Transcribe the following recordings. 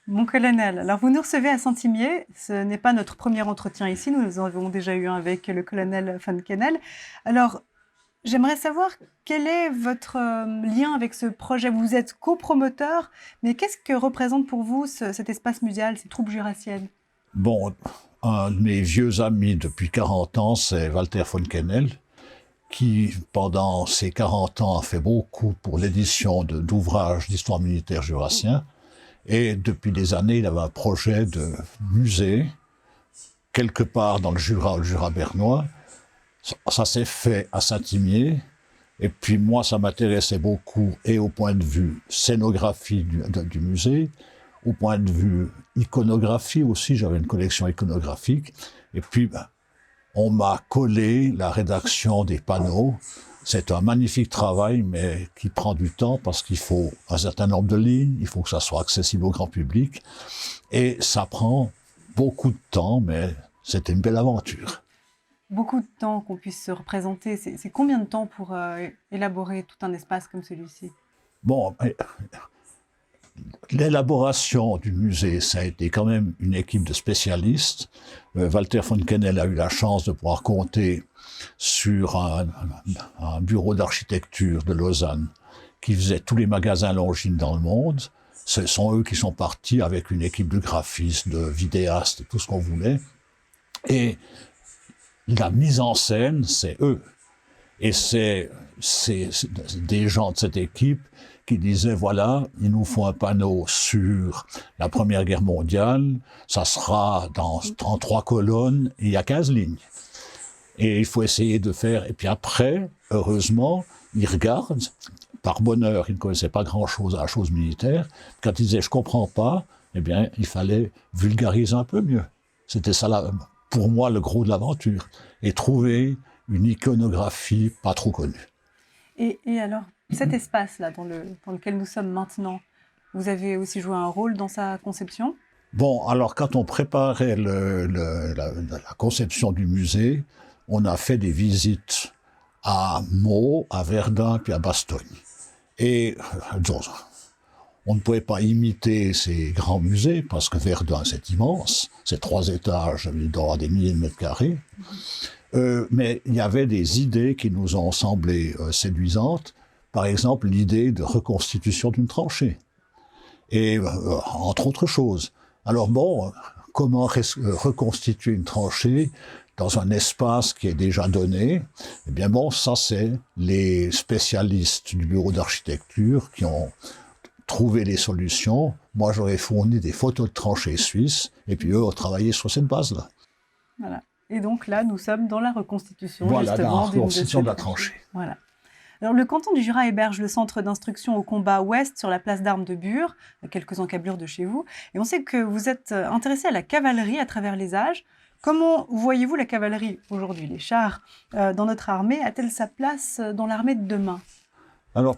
Mon colonel, alors vous nous recevez à Saint-Imier. Ce n'est pas notre premier entretien ici. Nous en avons déjà eu un avec le colonel Van Kennel. Alors, j'aimerais savoir quel est votre lien avec ce projet. Vous êtes copromoteur, mais qu'est-ce que représente pour vous cet espace muséal, ces troupes jurassiennes? Bon, un de mes vieux amis depuis 40 ans, c'est Walter von Kennel, qui, pendant ces 40 ans, a fait beaucoup pour l'édition d'ouvrages d'histoire militaire jurassien. Et depuis des années, il avait un projet de musée, quelque part dans le Jura bernois. Ça s'est fait à Saint-Imier. Et puis moi, ça m'intéressait beaucoup, et au point de vue scénographie du musée, au point de vue iconographie aussi, j'avais une collection iconographique. Et puis, on m'a collé la rédaction des panneaux. C'est un magnifique travail, mais qui prend du temps parce qu'il faut un certain nombre de lignes, il faut que ça soit accessible au grand public. Et ça prend beaucoup de temps, mais c'était une belle aventure. Beaucoup de temps qu'on puisse se représenter. C'est combien de temps pour élaborer tout un espace comme celui-ci? Bon, l'élaboration du musée, ça a été quand même une équipe de spécialistes. Walter von Kennel a eu la chance de pouvoir compter sur un bureau d'architecture de Lausanne qui faisait tous les magasins Longines dans le monde. Ce sont eux qui sont partis avec une équipe de graphistes, de vidéastes, tout ce qu'on voulait. Et la mise en scène, c'est eux. Et c'est des gens de cette équipe qui disaient, voilà, il nous faut un panneau sur la Première Guerre mondiale, ça sera en 3 colonnes, et il y a 15 lignes. Et il faut essayer de faire. Et puis après, heureusement, ils regardent. Par bonheur, ils ne connaissaient pas grand-chose à la chose militaire. Quand ils disaient, je ne comprends pas, eh bien, il fallait vulgariser un peu mieux. C'était ça, pour moi, le gros de l'aventure. Et trouver une iconographie pas trop connue. Et alors, cet espace-là dans lequel nous sommes maintenant, vous avez aussi joué un rôle dans sa conception? Bon, alors quand on préparait la conception du musée, on a fait des visites à Meaux, à Verdun, puis à Bastogne. Et on ne pouvait pas imiter ces grands musées, parce que Verdun, c'est immense, c'est 3 étages, il doit y avoir des milliers de mètres carrés. Mais il y avait des idées qui nous ont semblé séduisantes. Par exemple, l'idée de reconstitution d'une tranchée. Et entre autres choses. Alors bon, comment reconstituer une tranchée dans un espace qui est déjà donné? Eh bien bon, ça c'est les spécialistes du bureau d'architecture qui ont trouvé les solutions. Moi, j'aurais fourni des photos de tranchées suisses, et puis eux ont travaillé sur cette base-là. Voilà. Et donc là, nous sommes dans la reconstitution, voilà, justement, dans la reconstitution de la tranchée. Voilà. Alors, le canton du Jura héberge le centre d'instruction au combat ouest sur la place d'armes de Bure, à quelques encablures de chez vous. Et on sait que vous êtes intéressé à la cavalerie à travers les âges. Comment voyez-vous la cavalerie aujourd'hui? Les chars dans notre armée, a-t-elle sa place dans l'armée de demain? Alors,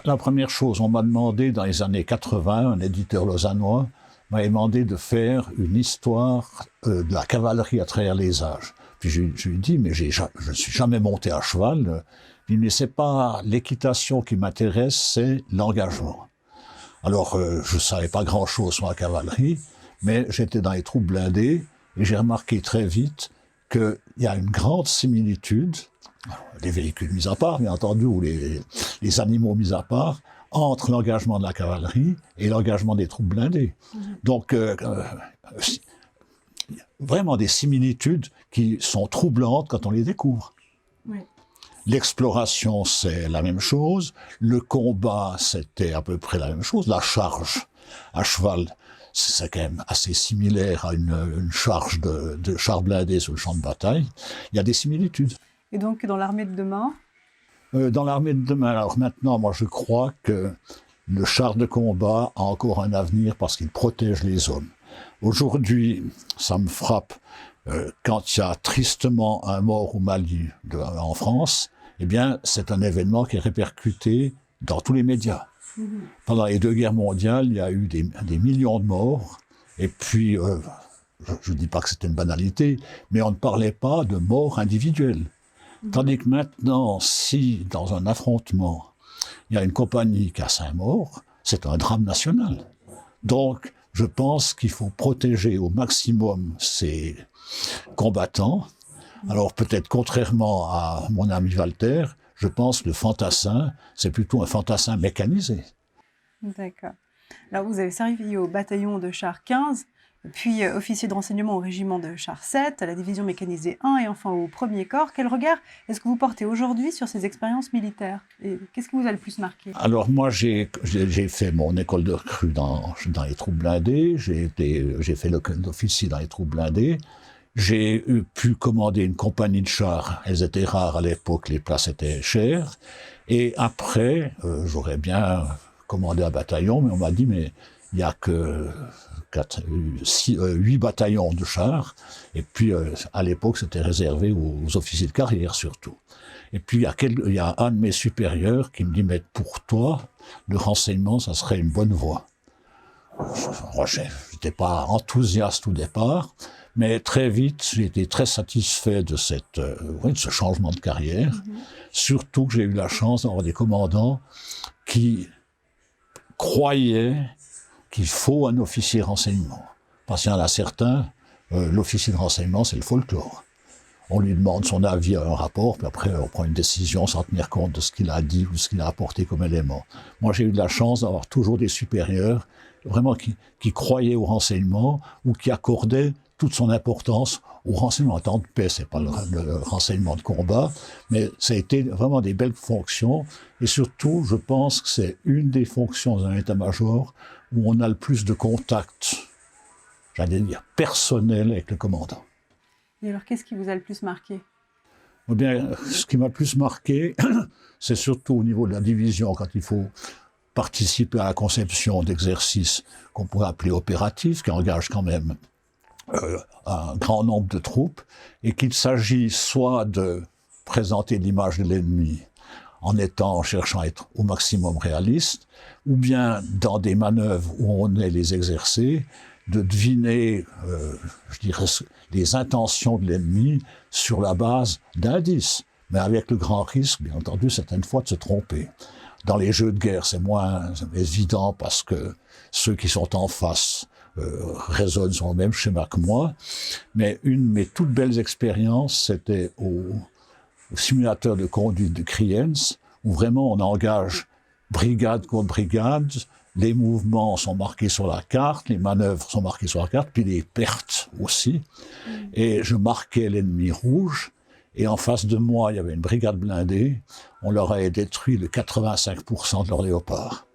la première chose, on m'a demandé dans les années 80, un éditeur lausannois m'a demandé de faire une histoire de la cavalerie à travers les âges. Puis je lui ai dit, mais je ne suis jamais monté à cheval. Il mais c'est pas l'équitation qui m'intéresse, c'est l'engagement. Alors, je ne savais pas grand-chose sur la cavalerie, mais j'étais dans les troupes blindées et j'ai remarqué très vite qu'il y a une grande similitude, les véhicules mis à part, bien entendu, ou les animaux mis à part, entre l'engagement de la cavalerie et l'engagement des troupes blindées. Donc, vraiment des similitudes qui sont troublantes quand on les découvre. Oui. L'exploration, c'est la même chose. Le combat, c'était à peu près la même chose. La charge à cheval, c'est quand même assez similaire à une charge de chars blindés sur le champ de bataille. Il y a des similitudes. Et donc, dans l'armée de demain? Dans l'armée de demain, alors maintenant, moi je crois que le char de combat a encore un avenir parce qu'il protège les hommes. Aujourd'hui, ça me frappe, quand il y a tristement un mort au Mali en France, eh bien, c'est un événement qui est répercuté dans tous les médias. Pendant les 2 guerres mondiales, il y a eu des millions de morts, et puis, je ne dis pas que c'était une banalité, mais on ne parlait pas de morts individuelles. Tandis que maintenant, si dans un affrontement, il y a une compagnie qui a 5 morts, c'est un drame national. Donc, je pense qu'il faut protéger au maximum ces combattants. Alors peut-être contrairement à mon ami Walter, je pense que le fantassin, c'est plutôt un fantassin mécanisé. D'accord. Alors vous avez servi au bataillon de chars 15, puis officier de renseignement au régiment de chars 7, à la division mécanisée 1 et enfin au premier corps. Quel regard est-ce que vous portez aujourd'hui sur ces expériences militaires? Et qu'est-ce qui vous a le plus marqué? Alors moi, j'ai fait mon école de recrue dans les troupes blindées, j'ai fait l'officier dans les troupes blindées, j'ai pu commander une compagnie de chars, elles étaient rares à l'époque, les places étaient chères, et après, j'aurais bien commandé un bataillon, mais on m'a dit, mais il n'y a que 8 bataillons de chars, et puis à l'époque c'était réservé aux officiers de carrière surtout. Et puis il y a un de mes supérieurs qui me dit, mais pour toi, le renseignement, ça serait une bonne voie. Je n'étais pas enthousiaste au départ, mais très vite, j'ai été très satisfait de ce changement de carrière, surtout que j'ai eu la chance d'avoir des commandants qui croyaient qu'il faut un officier de renseignement. Parce qu'il y en a certains, l'officier de renseignement, c'est le folklore. On lui demande son avis à un rapport, puis après on prend une décision sans tenir compte de ce qu'il a dit ou ce qu'il a apporté comme élément. Moi, j'ai eu de la chance d'avoir toujours des supérieurs vraiment qui croyaient au renseignement ou qui accordaient toute son importance au renseignement en temps de paix. C'est pas le renseignement de combat, mais ça a été vraiment des belles fonctions. Et surtout, je pense que c'est une des fonctions d'un état-major où on a le plus de contact, j'allais dire, personnel avec le commandant. Et alors, qu'est-ce qui vous a le plus marqué? Eh bien, ce qui m'a le plus marqué, c'est surtout au niveau de la division, quand il faut participer à la conception d'exercices qu'on pourrait appeler opératifs, qui engagent quand même un grand nombre de troupes, et qu'il s'agit soit de présenter l'image de l'ennemi en cherchant à être au maximum réaliste, ou bien dans des manœuvres où on est les exercer, de deviner, je dirais, les intentions de l'ennemi sur la base d'indices, mais avec le grand risque, bien entendu, certaines fois de se tromper. Dans les jeux de guerre, c'est moins évident parce que ceux qui sont en face raisonnent sur le même schéma que moi, mais une de mes toutes belles expériences, c'était au simulateur de conduite de Kriens, où vraiment on engage brigade contre brigade, les mouvements sont marqués sur la carte, les manœuvres sont marquées sur la carte, puis les pertes aussi. Et je marquais l'ennemi rouge, et en face de moi, il y avait une brigade blindée. On leur avait détruit le 85% de leurs léopards.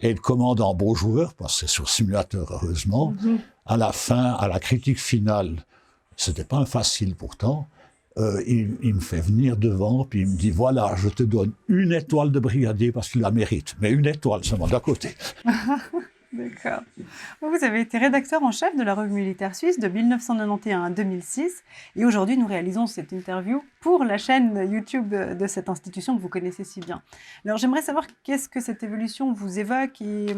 Et le commandant, beau joueur, parce que c'est sur simulateur heureusement, à la fin, à la critique finale, c'était pas un facile pourtant, il me fait venir devant, puis il me dit, voilà, je te donne une étoile de brigadier parce qu'il la mérite, mais une étoile seulement d'à côté. D'accord. Vous avez été rédacteur en chef de la Revue militaire suisse de 1991 à 2006, et aujourd'hui nous réalisons cette interview pour la chaîne YouTube de cette institution que vous connaissez si bien. Alors j'aimerais savoir qu'est-ce que cette évolution vous évoque, et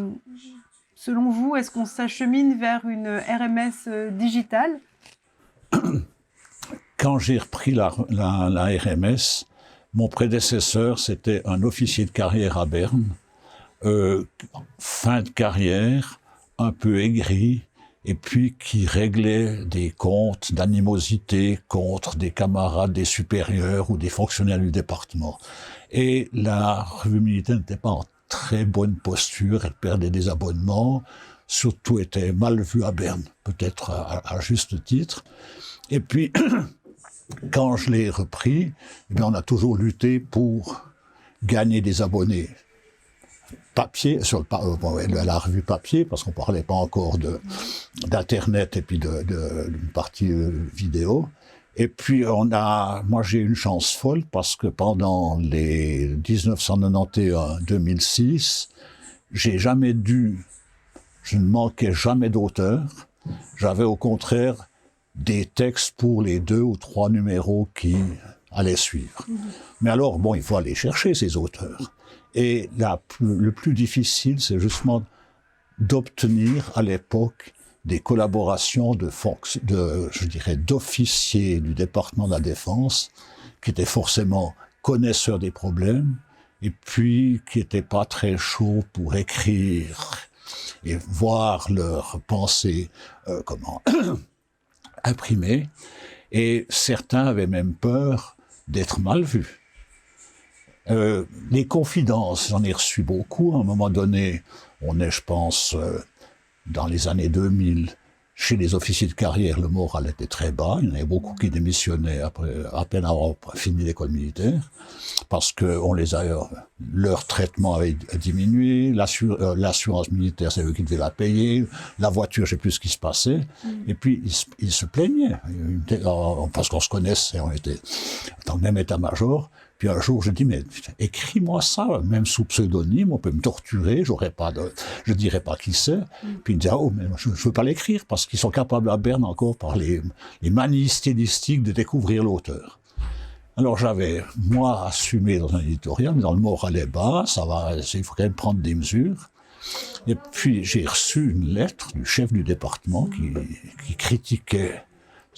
selon vous, est-ce qu'on s'achemine vers une RMS digitale? Quand j'ai repris la RMS, mon prédécesseur, c'était un officier de carrière à Berne, fin de carrière, un peu aigri, et puis qui réglait des comptes d'animosité contre des camarades, des supérieurs ou des fonctionnaires du département. Et la Revue militaire n'était pas en très bonne posture, elle perdait des abonnements, surtout était mal vue à Berne, peut-être à juste titre. Et puis, quand je l'ai repris, eh bien, on a toujours lutté pour gagner des abonnés papier, sur la revue papier, parce qu'on ne parlait pas encore d'Internet et puis d'une partie vidéo. Et puis, moi j'ai eu une chance folle, parce que pendant les 1991-2006, je ne manquais jamais d'auteurs. J'avais au contraire des textes pour les 2 ou 3 numéros qui allaient suivre. Mais alors, bon, il faut aller chercher ces auteurs. Et le plus difficile, c'est justement d'obtenir à l'époque des collaborations d'officiers du département de la Défense qui étaient forcément connaisseurs des problèmes et puis qui n'étaient pas très chauds pour écrire et voir leurs pensées imprimées. Et certains avaient même peur d'être mal vus. Les confidences, j'en ai reçu beaucoup. À un moment donné, on est, je pense, dans les années 2000, chez les officiers de carrière, le moral était très bas. Il y en avait beaucoup qui démissionnaient après, à peine avoir fini l'école militaire, parce que leur traitement avait diminué, l'assurance militaire, c'est eux qui devaient la payer, la voiture, je ne sais plus ce qui se passait. Et puis, ils se plaignaient, parce qu'on se connaissait, on était dans le même état-major. Puis un jour, je dis, mais écris-moi ça, même sous pseudonyme, on peut me torturer, je dirais pas qui c'est. Puis il me dit, oh, mais je veux pas l'écrire, parce qu'ils sont capables à Berne encore par les manies stylistiques de découvrir l'auteur. Alors j'avais, moi, assumé dans un éditorial, mais dans le moral est bas, ça va, il faut quand même prendre des mesures. Et puis j'ai reçu une lettre du chef du département qui critiquait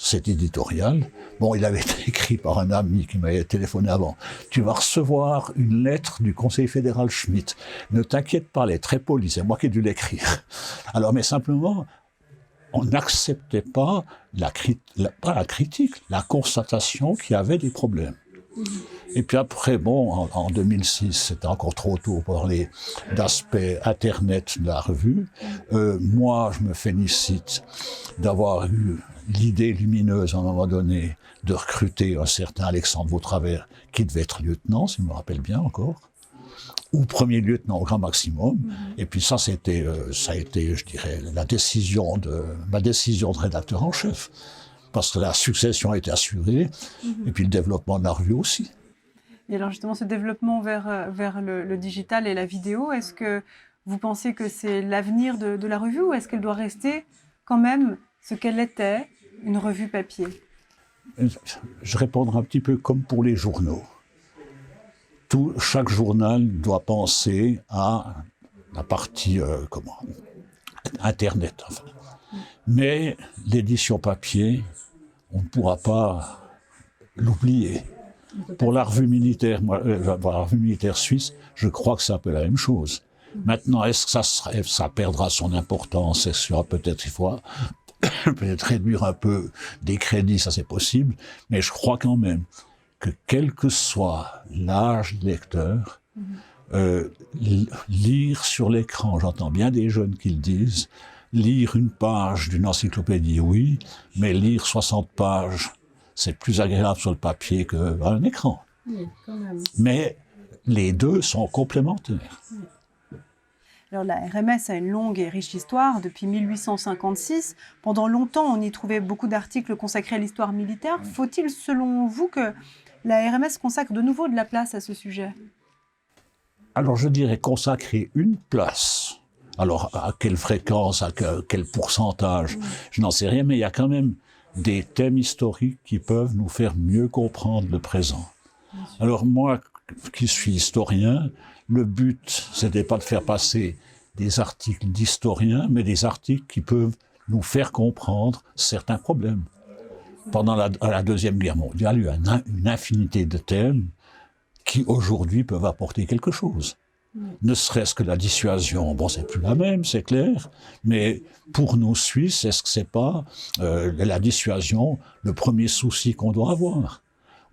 cet éditorial. Bon, il avait été écrit par un ami qui m'avait téléphoné avant. Tu vas recevoir une lettre du conseiller fédéral Schmitt. Ne t'inquiète pas, elle est très polie, c'est moi qui ai dû l'écrire. Alors, mais simplement, on n'acceptait pas pas la critique, la constatation qu'il y avait des problèmes. Et puis après, bon, en 2006, c'était encore trop tôt pour parler d'aspect Internet de la revue. Moi, je me félicite d'avoir eu l'idée lumineuse, à un moment donné, de recruter un certain Alexandre Vautravers, qui devait être lieutenant, si je me rappelle bien encore, ou premier lieutenant au grand maximum. Et puis ça a été, je dirais, ma décision de rédacteur en chef. Parce que la succession a été assurée, et puis le développement de la revue aussi. Et alors justement, ce développement vers le digital et la vidéo, est-ce que vous pensez que c'est l'avenir de la revue, ou est-ce qu'elle doit rester quand même ce qu'elle était, une revue papier? Je répondrai un petit peu comme pour les journaux. Chaque journal doit penser à la partie Internet. Enfin. Mais l'édition papier, on ne pourra pas l'oublier. Pour la revue militaire, la revue militaire suisse, je crois que c'est un peu la même chose. Maintenant, est-ce que ça perdra son importance? Est-ce qu'il y aura peut-être, il faut peut-être réduire un peu des crédits, ça c'est possible, mais je crois quand même que quel que soit l'âge du lecteur, lire sur l'écran, j'entends bien des jeunes qui le disent, lire une page d'une encyclopédie, oui, mais lire 60 pages, c'est plus agréable sur le papier qu'un écran. Oui, quand même. Mais les deux sont complémentaires. Oui. Alors, la RMS a une longue et riche histoire depuis 1856. Pendant longtemps, on y trouvait beaucoup d'articles consacrés à l'histoire militaire. Faut-il, selon vous, que la RMS consacre de nouveau de la place à ce sujet? Alors, je dirais consacrer une place. Alors, à quelle fréquence, à quel pourcentage, je n'en sais rien, mais il y a quand même des thèmes historiques qui peuvent nous faire mieux comprendre le présent. Alors moi, qui suis historien, le but, c'était pas de faire passer des articles d'historiens, mais des articles qui peuvent nous faire comprendre certains problèmes. Pendant la Deuxième Guerre mondiale, il y a eu une infinité de thèmes qui, aujourd'hui, peuvent apporter quelque chose. Ne serait-ce que la dissuasion, bon, c'est plus la même, c'est clair, mais pour nous Suisses, est-ce que c'est pas la dissuasion le premier souci qu'on doit avoir?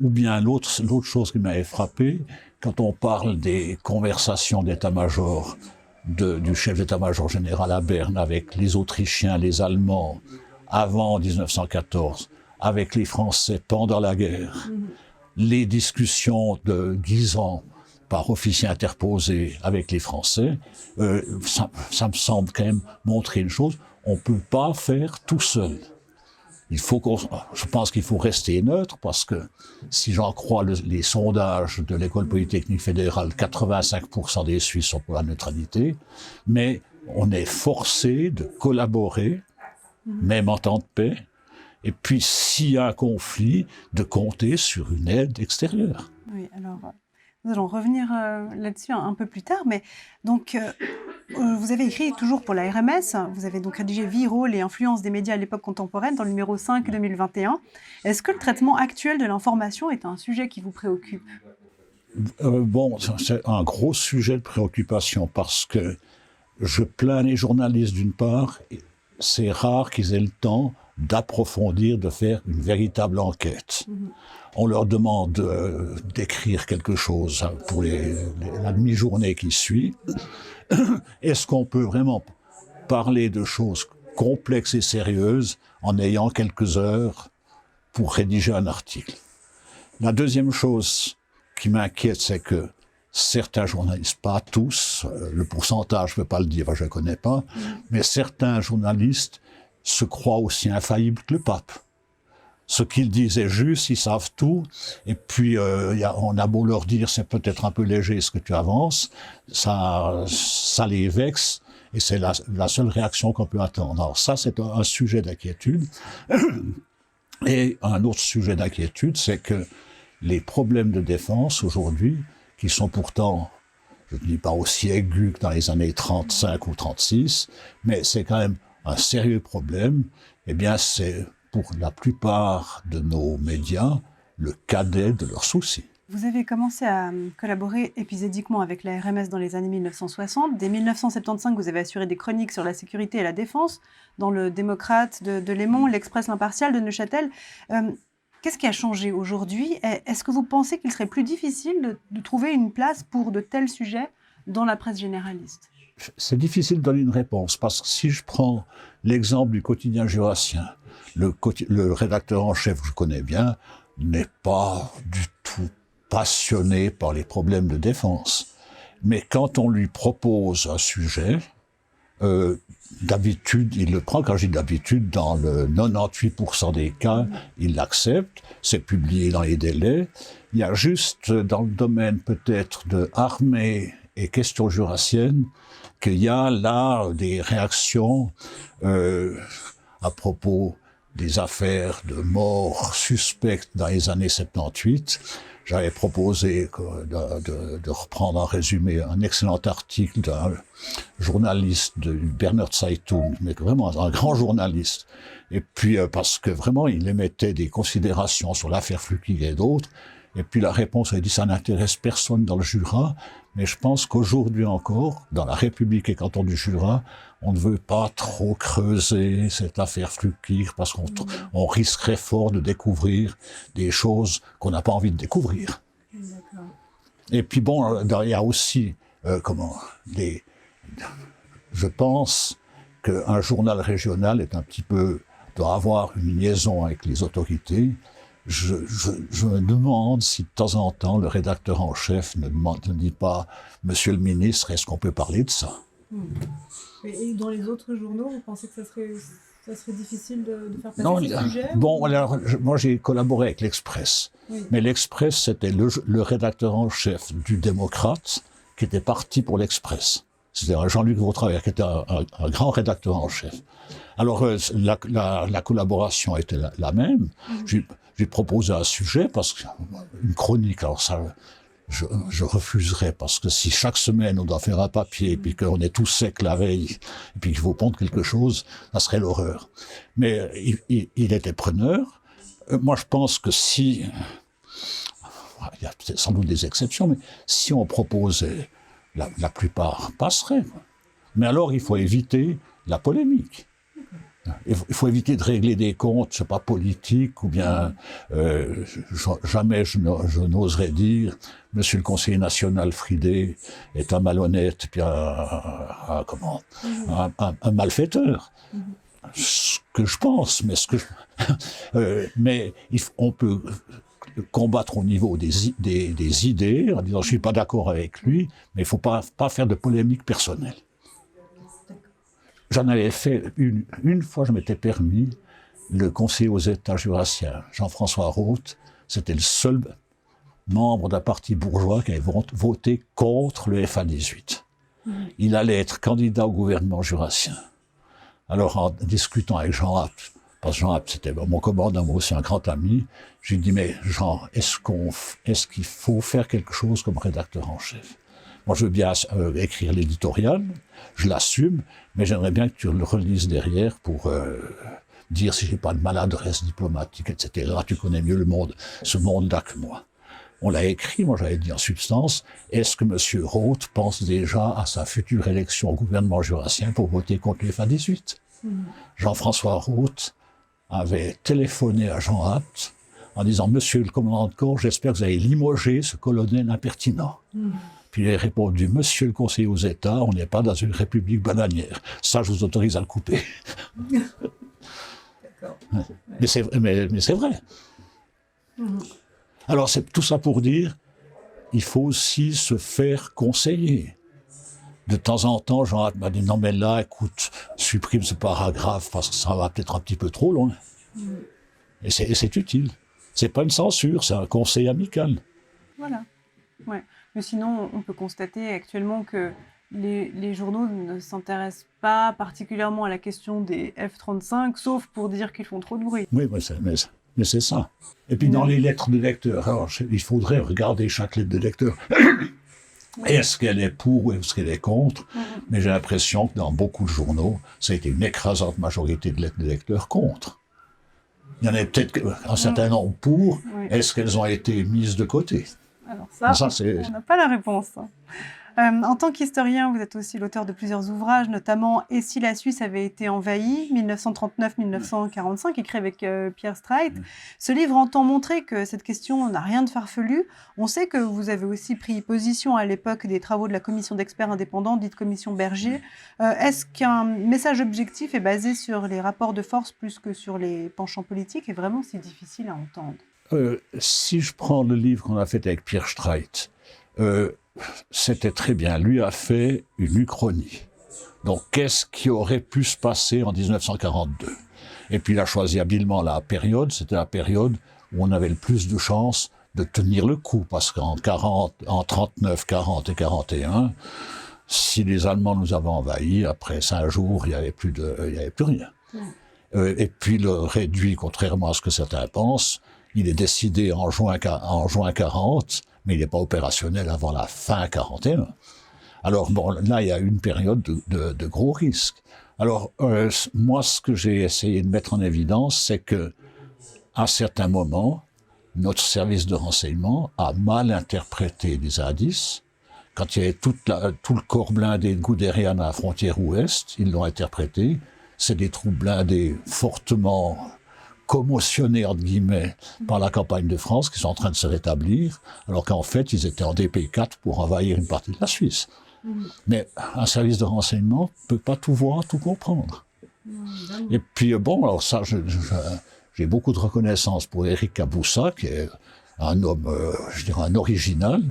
Ou bien l'autre chose qui m'avait frappé, quand on parle des conversations d'état-major du chef d'état-major général à Berne avec les Autrichiens, les Allemands, avant 1914, avec les Français pendant la guerre, les discussions de Guisan par officier interposé avec les Français, ça me semble quand même montrer une chose, on ne peut pas faire tout seul. Je pense qu'il faut rester neutre, parce que si j'en crois les sondages de l'École polytechnique fédérale, 85% des Suisses sont pour la neutralité, mais on est forcé de collaborer, même en temps de paix, et puis s'il y a un conflit, de compter sur une aide extérieure. Oui, alors nous allons revenir là-dessus un peu plus tard, mais donc vous avez écrit toujours pour la RMS, vous avez donc rédigé Vie, rôle et influence des médias à l'époque contemporaine dans le numéro 5 2021. Est-ce que le traitement actuel de l'information est un sujet qui vous préoccupe? Bon, c'est un gros sujet de préoccupation, parce que je plains les journalistes d'une part, c'est rare qu'ils aient le temps d'approfondir, de faire une véritable enquête. On leur demande d'écrire quelque chose pour la demi-journée qui suit. Est-ce qu'on peut vraiment parler de choses complexes et sérieuses en ayant quelques heures pour rédiger un article? La deuxième chose qui m'inquiète, c'est que certains journalistes, pas tous, le pourcentage, je ne peux pas le dire, je ne connais pas, mais certains journalistes se croient aussi infaillibles que le pape. Ce qu'ils disent est juste, ils savent tout, et puis on a beau leur dire c'est peut-être un peu léger ce que tu avances, ça les vexe, et c'est la seule réaction qu'on peut attendre. Alors ça, c'est un sujet d'inquiétude. Et un autre sujet d'inquiétude, c'est que les problèmes de défense aujourd'hui, qui sont pourtant, je ne dis pas aussi aigus que dans les années 35 ou 36, mais c'est quand même un sérieux problème, eh bien c'est pour la plupart de nos médias le cadet de leurs soucis. Vous avez commencé à collaborer épisodiquement avec la RMS dans les années 1960. Dès 1975, vous avez assuré des chroniques sur la sécurité et la défense dans le Démocrate de Léman, l'Express l'Impartial de Neuchâtel. Qu'est-ce qui a changé aujourd'hui? Est-ce que vous pensez qu'il serait plus difficile de trouver une place pour de tels sujets dans la presse généraliste? C'est difficile de donner une réponse, parce que si je prends l'exemple du quotidien jurassien, le rédacteur en chef que je connais bien n'est pas du tout passionné par les problèmes de défense. Mais quand on lui propose un sujet, d'habitude, il le prend. Quand je dis d'habitude, dans le 98% des cas, il l'accepte. C'est publié dans les délais. Il y a juste dans le domaine peut-être de armée et questions jurassiennes qu'il y a là des réactions à propos des affaires de morts suspectes dans les années 78. J'avais proposé de reprendre en résumé un excellent article d'un journaliste de Berner Zeitung, mais vraiment un grand journaliste. Et puis parce que vraiment il émettait des considérations sur l'affaire Flückig et d'autres. Et puis la réponse a dit ça n'intéresse personne dans le Jura, mais je pense qu'aujourd'hui encore, dans la République et canton du Jura, on ne veut pas trop creuser cette affaire Flückig parce qu'on risquerait fort de découvrir des choses qu'on n'a pas envie de découvrir. D'accord. Et puis bon, il y a aussi, je pense qu'un journal régional doit avoir une liaison avec les autorités. Je me demande si de temps en temps le rédacteur en chef ne dit pas « Monsieur le ministre, est-ce qu'on peut parler de ça ?» Et dans les autres journaux, vous pensez que ça serait difficile de faire passer ces sujets? Bon, alors, moi j'ai collaboré avec l'Express. Oui. Mais l'Express, c'était le rédacteur en chef du Démocrate qui était parti pour l'Express. C'était Jean-Luc Vautravers qui était un grand rédacteur en chef. Alors la collaboration était la même. J'ai proposé un sujet, parce qu'une chronique, alors ça, je refuserais, parce que si chaque semaine on doit faire un papier, et puis qu'on est tout sec la veille, et puis qu'il faut pondre quelque chose, ça serait l'horreur. Mais il était preneur. Moi je pense que il y a sans doute des exceptions, mais si on proposait, la plupart passeraient. Mais alors il faut éviter la polémique. Il faut éviter de régler des comptes, je sais pas, politiques, ou bien jamais je n'oserais dire Monsieur le conseiller national Fridé est un malhonnête, puis un malfaiteur. Ce que je pense, mais on peut combattre au niveau des idées, en disant je suis pas d'accord avec lui, mais il faut pas faire de polémique personnelle. J'en avais fait une fois, je m'étais permis, le conseiller aux États jurassiens, Jean-François Roth, c'était le seul membre d'un parti bourgeois qui avait voté contre le FA18. Il allait être candidat au gouvernement jurassien. Alors, en discutant avec Jean Apt, parce que Jean Apt, c'était mon commandant, moi aussi un grand ami, j'ai dit, mais Jean, est-ce qu'il faut faire quelque chose comme rédacteur en chef? Moi, je veux bien écrire l'éditorial, je l'assume, mais j'aimerais bien que tu le relises derrière pour dire si j'ai pas de maladresse diplomatique, etc. Tu connais mieux ce monde-là que moi. On l'a écrit, moi j'avais dit en substance, est-ce que M. Roth pense déjà à sa future élection au gouvernement jurassien pour voter contre les FA-18 ? Jean-François Roth avait téléphoné à Jean Apt en disant « Monsieur le commandant de corps, j'espère que vous allez limoger ce colonel impertinent. » Puis il a répondu « Monsieur le conseiller aux États, on n'est pas dans une république bananière. Ça, je vous autorise à le couper. » Mais c'est vrai. Alors, c'est tout ça pour dire, il faut aussi se faire conseiller. De temps en temps, Jean m'a dit, non mais là, écoute, supprime ce paragraphe parce que ça va peut-être un petit peu trop loin. Et c'est utile. C'est pas une censure, c'est un conseil amical. Voilà. Ouais. Mais sinon, on peut constater actuellement que les journaux ne s'intéressent pas particulièrement à la question des F-35, sauf pour dire qu'ils font trop de bruit. Oui, mais c'est ça. Et puis dans les lettres de lecteur, alors, il faudrait regarder chaque lettre de lecteur. Est-ce qu'elle est pour ou est-ce qu'elle est contre? Mais j'ai l'impression que dans beaucoup de journaux, ça a été une écrasante majorité de lettres de lecteurs contre. Il y en a peut-être un certain nombre pour. Est-ce qu'elles ont été mises de côté? Alors ça on n'a pas la réponse. En tant qu'historien, vous êtes aussi l'auteur de plusieurs ouvrages, notamment « Et si la Suisse avait été envahie » 1939-1945, écrit avec Pierre Streit. Ce livre entend montrer que cette question n'a rien de farfelu. On sait que vous avez aussi pris position à l'époque des travaux de la commission d'experts indépendants, dite commission Berger. Est-ce qu'un message objectif est basé sur les rapports de force plus que sur les penchants politiques est vraiment si difficile à entendre? Si je prends le livre qu'on a fait avec Pierre Streit, c'était très bien. Lui a fait une uchronie. Donc, qu'est-ce qui aurait pu se passer en 1942? Et puis, il a choisi habilement la période. C'était la période où on avait le plus de chances de tenir le coup. Parce qu'en 39, 40 et 41, si les Allemands nous avaient envahis, après 5 jours, il n'y avait plus rien. Et puis, le réduit, contrairement à ce que certains pensent, il est décidé en juin 40, mais il n'est pas opérationnel avant la fin 41. Alors bon, là, il y a une période de gros risques. Alors, moi, ce que j'ai essayé de mettre en évidence, c'est que, à certains moments, notre service de renseignement a mal interprété les indices. Quand il y avait tout le corps blindé de Guderian à la frontière ouest, ils l'ont interprété. C'est des troupes blindées fortement commotionnés, entre guillemets, par la campagne de France, qui sont en train de se rétablir, alors qu'en fait, ils étaient en DP4 pour envahir une partie de la Suisse. Mais un service de renseignement ne peut pas tout voir, tout comprendre. Et puis, bon, alors ça, j'ai beaucoup de reconnaissance pour Éric Caboussa, qui est un homme, je dirais, un original,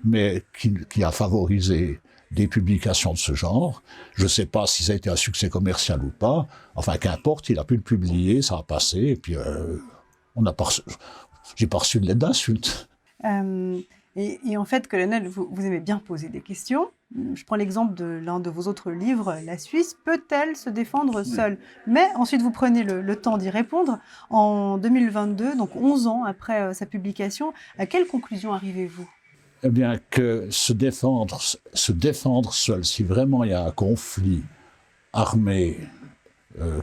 mais qui a favorisé des publications de ce genre. Je ne sais pas si ça a été un succès commercial ou pas. Enfin, qu'importe, il a pu le publier, ça a passé, et puis j'ai pas reçu de lettre d'insulte. Et en fait, colonel, vous aimez bien poser des questions. Je prends l'exemple de l'un de vos autres livres, La Suisse peut-elle se défendre seule? Mais ensuite, vous prenez le temps d'y répondre. En 2022, donc 11 ans après sa publication, à quelle conclusion arrivez-vous? Eh bien, que se défendre seul, si vraiment il y a un conflit armé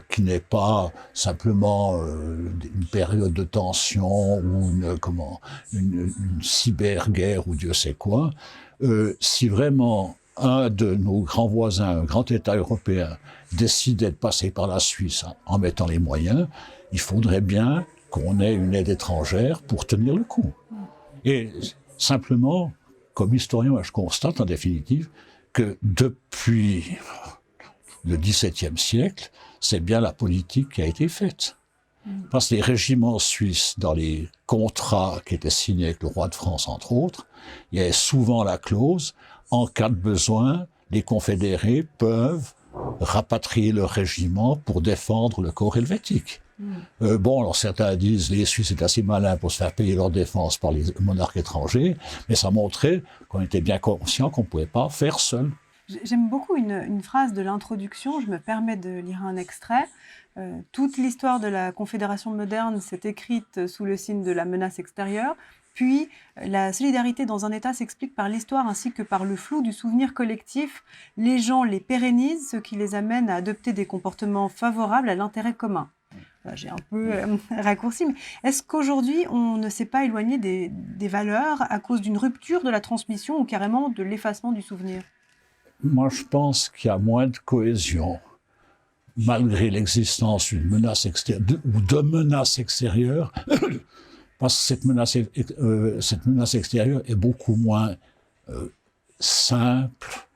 qui n'est pas simplement une période de tension ou une cyberguerre ou Dieu sait quoi, si vraiment un de nos grands voisins, un grand État européen, décidait de passer par la Suisse en mettant les moyens, il faudrait bien qu'on ait une aide étrangère pour tenir le coup. Et simplement, comme historien, je constate en définitive que depuis le XVIIe siècle, c'est bien la politique qui a été faite. Parce que les régiments suisses, dans les contrats qui étaient signés avec le roi de France, entre autres, il y avait souvent la clause « en cas de besoin, les confédérés peuvent rapatrier leur régiment pour défendre le corps helvétique ». Bon, alors certains disent les Suisses étaient assez malins pour se faire payer leur défense par les monarques étrangers, mais ça montrait qu'on était bien conscient qu'on ne pouvait pas faire seul. J'aime beaucoup une phrase de l'introduction, je me permets de lire un extrait. Toute l'histoire de la Confédération moderne s'est écrite sous le signe de la menace extérieure, puis la solidarité dans un État s'explique par l'histoire ainsi que par le flou du souvenir collectif. Les gens les pérennisent, ce qui les amène à adopter des comportements favorables à l'intérêt commun. J'ai un peu raccourci, mais est-ce qu'aujourd'hui, on ne s'est pas éloigné des valeurs à cause d'une rupture de la transmission ou carrément de l'effacement du souvenir? Moi, je pense qu'il y a moins de cohésion, malgré l'existence d'une menace extérieure, ou de menaces extérieures, parce que cette menace extérieure est beaucoup moins simple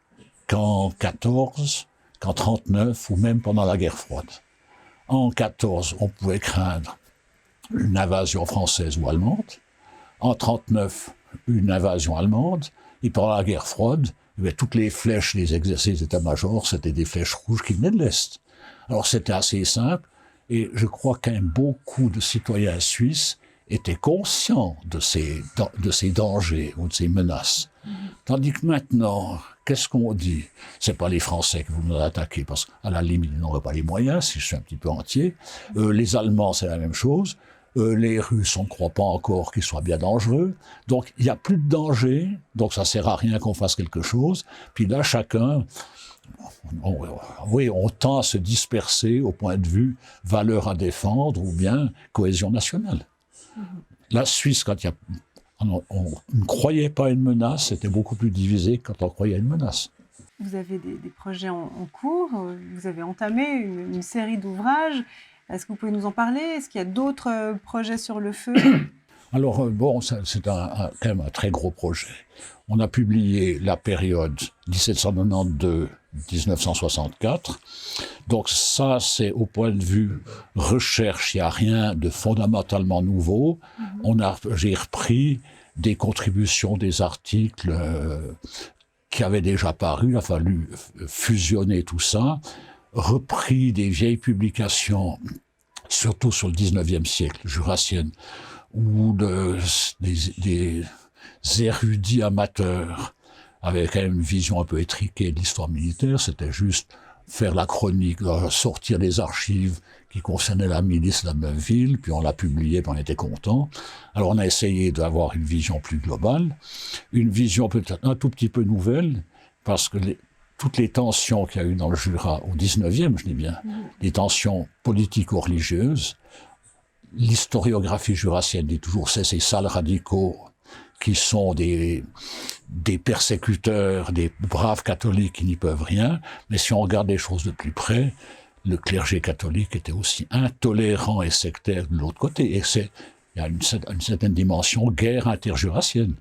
qu'en 14, qu'en 39 ou même pendant la guerre froide. En 14, on pouvait craindre une invasion française ou allemande. En 39, une invasion allemande. Et pendant la guerre froide, toutes les flèches des exercices d'état-major, c'était des flèches rouges qui venaient de l'Est. Alors c'était assez simple, et je crois quand même beaucoup de citoyens suisses étaient conscients de ces dangers ou de ces menaces. Tandis que maintenant, qu'est-ce qu'on dit? C'est pas les Français que vous nous attaquez, parce qu'à la limite, ils n'auraient pas les moyens, si je suis un petit peu entier. Les Allemands, c'est la même chose. Les Russes, on ne croit pas encore qu'ils soient bien dangereux. Donc, il n'y a plus de danger, donc ça ne sert à rien qu'on fasse quelque chose. Puis là, chacun, on tend à se disperser au point de vue valeur à défendre ou bien cohésion nationale. La Suisse, quand on ne croyait pas à une menace, c'était beaucoup plus divisé quand on croyait à une menace. Vous avez des projets en cours, vous avez entamé une série d'ouvrages. Est-ce que vous pouvez nous en parler? Est-ce qu'il y a d'autres projets sur le feu? Alors, c'est quand même un très gros projet. On a publié la période 1792-1964. Donc ça, c'est au point de vue recherche, il n'y a rien de fondamentalement nouveau. J'ai repris des contributions, des articles qui avaient déjà paru, il a fallu fusionner tout ça, repris des vieilles publications, surtout sur le 19e siècle, jurassienne, où des érudits amateurs avaient quand même une vision un peu étriquée de l'histoire militaire. C'était juste faire la chronique, sortir des archives qui concernaient la milice de la même ville, puis on l'a publié, puis on était content. Alors on a essayé d'avoir une vision plus globale, une vision peut-être un tout petit peu nouvelle, parce que toutes les tensions qu'il y a eu dans le Jura au 19e, je dis bien, les tensions politico-religieuses, l'historiographie jurassienne dit toujours c'est ces sales radicaux qui sont des persécuteurs, des braves catholiques qui n'y peuvent rien, mais si on regarde les choses de plus près, le clergé catholique était aussi intolérant et sectaire de l'autre côté, et il y a une certaine dimension guerre interjurassienne.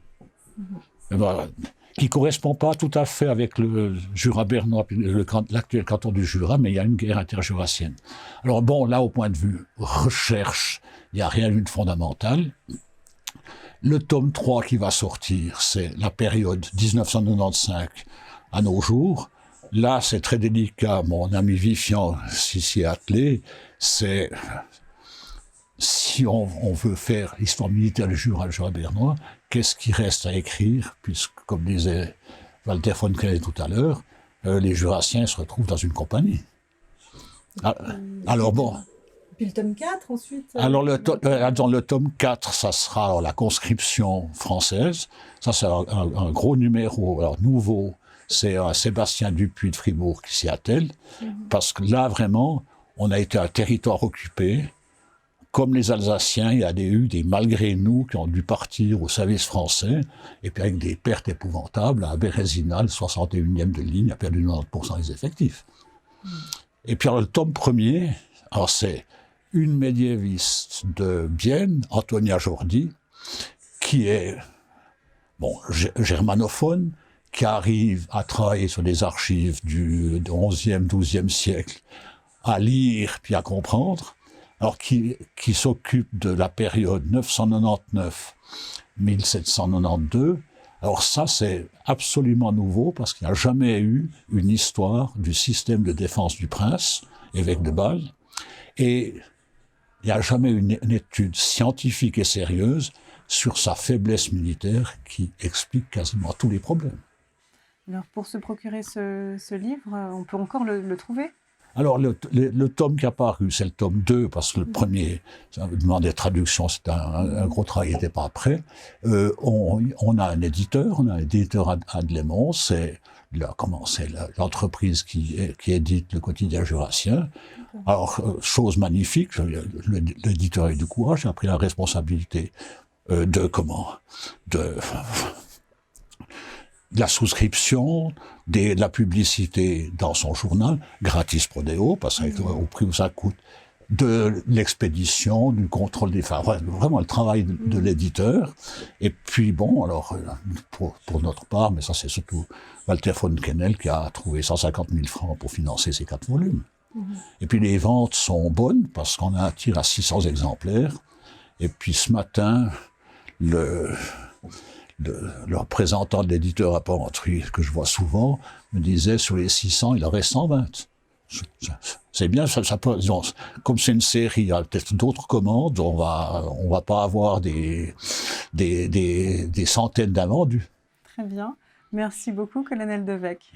Qui ne correspond pas tout à fait avec le Jura bernois, l'actuel canton du Jura, mais il y a une guerre interjurassienne. Alors bon, là, au point de vue recherche, il n'y a rien de fondamental. Le tome 3 qui va sortir, c'est la période 1995 à nos jours. Là, c'est très délicat. Mon ami Vifian s'y est attelé. C'est si on veut faire l'histoire militaire du Jura, le Jura bernois, qu'est-ce qui reste à écrire, puisque, comme disait Walter von Kellen tout à l'heure, les Jurassiens se retrouvent dans une compagnie. Alors bon. Puis le tome 4 ensuite Alors dans le tome 4, ça sera la conscription française. Ça, c'est un gros numéro. Alors nouveau, c'est Sébastien Dupuis de Fribourg qui s'y attelle, parce que là, vraiment, on a été un territoire occupé. Comme les Alsaciens, il y a eu des malgré nous qui ont dû partir au service français, et puis avec des pertes épouvantables. À Bérésina, le 61e de ligne a perdu 90% des effectifs. Et puis alors, le tome premier, alors c'est une médiéviste de Bienne, Antonia Jordi, qui est germanophone, qui arrive à travailler sur des archives du 11e, 12e siècle, à lire puis à comprendre. Alors qui s'occupe de la période 999-1792. Alors ça, c'est absolument nouveau parce qu'il n'y a jamais eu une histoire du système de défense du prince, évêque de Bâle, et il n'y a jamais eu une étude scientifique et sérieuse sur sa faiblesse militaire qui explique quasiment tous les problèmes. Alors pour se procurer ce livre, on peut encore le trouver ? Alors, le tome qui a paru, c'est le tome 2, parce que le premier, ça demandait traduction, c'était un gros travail, il n'était pas prêt. On a un éditeur à Adlémont, c'est c'est l'entreprise qui édite le quotidien jurassien. Alors, chose magnifique, l'éditeur a eu du courage, a pris la responsabilité de la souscription, de la publicité dans son journal, gratis pro deo, parce qu'au prix où ça coûte, de l'expédition, du contrôle des femmes, vraiment le travail de l'éditeur. Et puis bon, alors pour notre part, mais ça c'est surtout Walter von Kennel qui a trouvé 150 000 francs pour financer ces 4 volumes. Et puis les ventes sont bonnes parce qu'on a un tir à 600 exemplaires. Et puis ce matin, le représentant de l'éditeur à Porrentruy, que je vois souvent, me disait sur les 600, il en reste 120. C'est bien, disons, comme c'est une série, il y a peut-être d'autres commandes, on va pas avoir des centaines d'invendus. Très bien. Merci beaucoup, colonel Devecq.